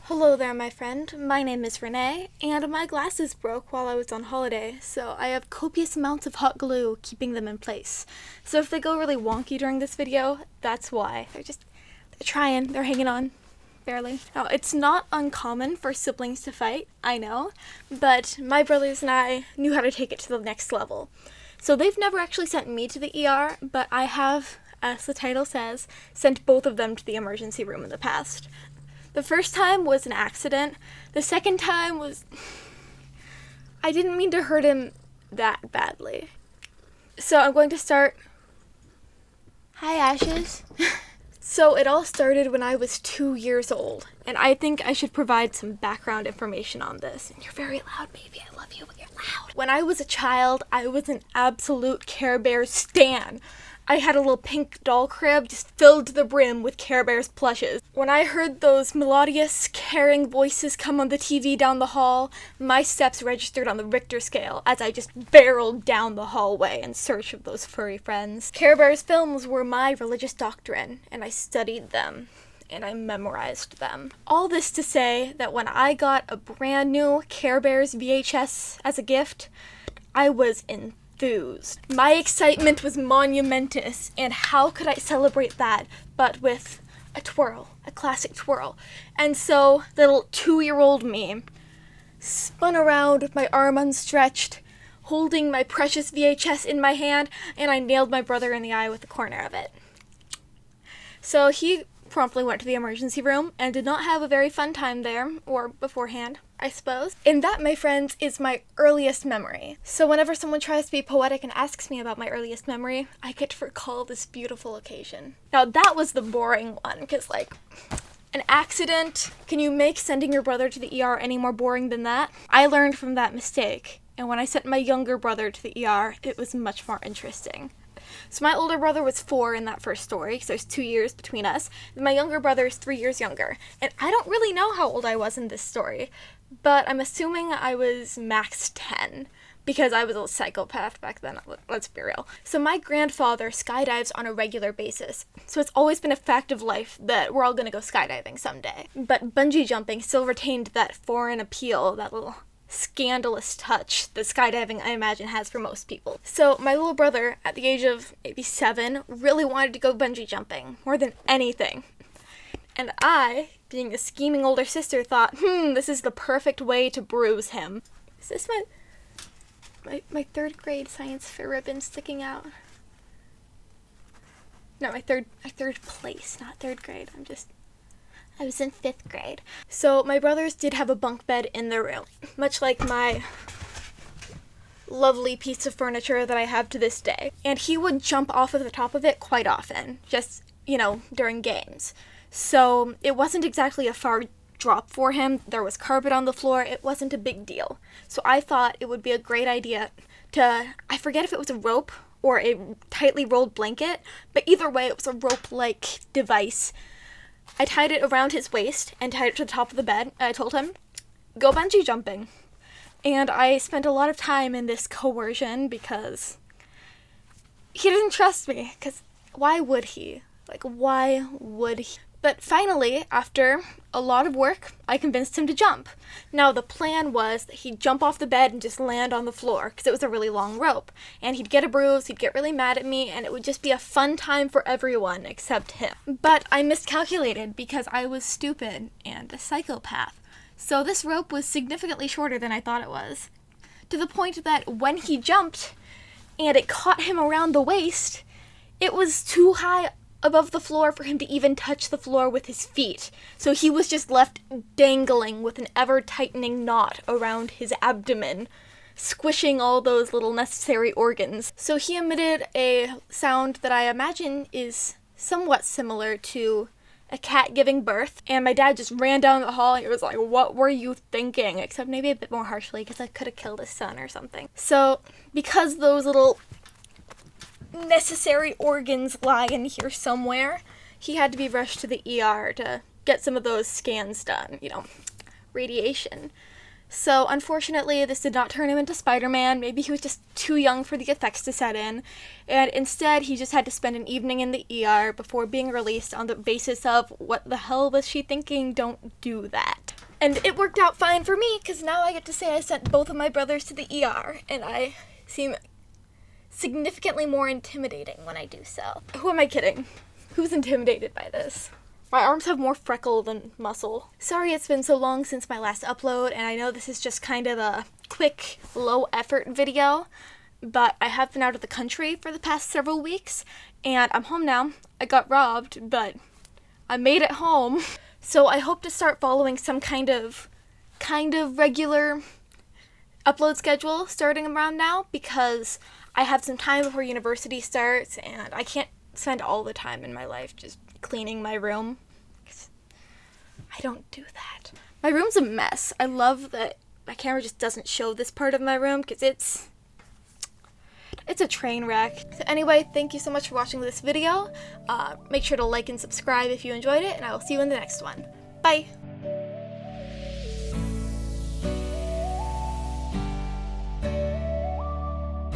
Hello there, my friend. My name is Renee, and my glasses broke while I was on holiday, so I have copious amounts of hot glue keeping them in place. So if they go really wonky during this video, that's why. They're trying, they're hanging on. Barely. Now, it's not uncommon for siblings to fight, I know, but my brothers and I knew how to take it to the next level. So they've never actually sent me to the ER, but I have, as the title says, sent both of them to the emergency room in the past. The first time was an accident. The second time was... I didn't mean to hurt him that badly. So I'm going to start... Hi, Ashes. So it all started when I was 2 years old, and I think I should provide some background information on this. And you're very loud, baby. I love you, but you're loud. When I was a child, I was an absolute Care Bears stan. I had a little pink doll crib just filled to the brim with Care Bears plushes. When I heard those melodious, caring voices come on the TV down the hall, my steps registered on the Richter scale as I just barreled down the hallway in search of those furry friends. Care Bears films were my religious doctrine, and I studied them, and I memorized them. All this to say that when I got a brand new Care Bears VHS as a gift, I was enthused. My excitement was monumentous, and how could I celebrate that but with a twirl, a classic twirl? And so, little 2-year-old me spun around with my arm unstretched, holding my precious VHS in my hand, and I nailed my brother in the eye with the corner of it. So he promptly went to the emergency room and did not have a very fun time there, or beforehand, I suppose. And that, my friends, is my earliest memory. So whenever someone tries to be poetic and asks me about my earliest memory, I get to recall this beautiful occasion. Now that was the boring one, because an accident, can you make sending your brother to the ER any more boring than that? I learned from that mistake, and when I sent my younger brother to the ER, it was much more interesting. So my older brother was 4 in that first story, because there's 2 years between us, and my younger brother is 3 years younger. And I don't really know how old I was in this story, but I'm assuming I was max 10, because I was a psychopath back then, let's be real. So my grandfather skydives on a regular basis, so it's always been a fact of life that we're all gonna go skydiving someday. But bungee jumping still retained that foreign appeal, that little scandalous touch that skydiving, I imagine, has for most people. So my little brother, at the age of maybe 7, really wanted to go bungee jumping more than anything. And I, being a scheming older sister, thought, this is the perfect way to bruise him. Is this my 3rd grade science fair ribbon sticking out? No, my third place, not 3rd grade. I was in 5th grade. So my brothers did have a bunk bed in their room, much like my lovely piece of furniture that I have to this day. And he would jump off of the top of it quite often, just, during games. So it wasn't exactly a far drop for him. There was carpet on the floor. It wasn't a big deal. So I thought it would be a great idea I forget if it was a rope or a tightly rolled blanket, but either way, it was a rope-like device. I tied it around his waist and tied it to the top of the bed, and I told him, go bungee jumping. And I spent a lot of time in this coercion because he didn't trust me, because why would he? Why would he? But finally, after a lot of work, I convinced him to jump. Now, the plan was that he'd jump off the bed and just land on the floor, because it was a really long rope. And he'd get a bruise, he'd get really mad at me, and it would just be a fun time for everyone except him. But I miscalculated because I was stupid and a psychopath. So this rope was significantly shorter than I thought it was. To the point that when he jumped and it caught him around the waist, it was too high above the floor for him to even touch the floor with his feet. So he was just left dangling with an ever-tightening knot around his abdomen, squishing all those little necessary organs. So he emitted a sound that I imagine is somewhat similar to a cat giving birth. And my dad just ran down the hall and he was like, what were you thinking? Except maybe a bit more harshly, because I could have killed his son or something. So because those little necessary organs lie in here somewhere, he had to be rushed to the ER to get some of those scans done, radiation. So unfortunately, this did not turn him into Spider-Man. Maybe he was just too young for the effects to set in, and instead he just had to spend an evening in the ER before being released on the basis of, what the hell was she thinking? Don't do that. And it worked out fine for me, because now I get to say I sent both of my brothers to the ER, and I seem significantly more intimidating when I do so. Who am I kidding? Who's intimidated by this? My arms have more freckle than muscle. Sorry it's been so long since my last upload, and I know this is just kind of a quick, low-effort video, but I have been out of the country for the past several weeks, and I'm home now. I got robbed, but I made it home. So I hope to start following some kind of regular upload schedule starting around now, because I have some time before university starts, and I can't spend all the time in my life just cleaning my room. I don't do that. My room's a mess. I love that my camera just doesn't show this part of my room, because it's a train wreck. So anyway, thank you so much for watching this video. Make sure to like and subscribe if you enjoyed it, and I will see you in the next one. Bye!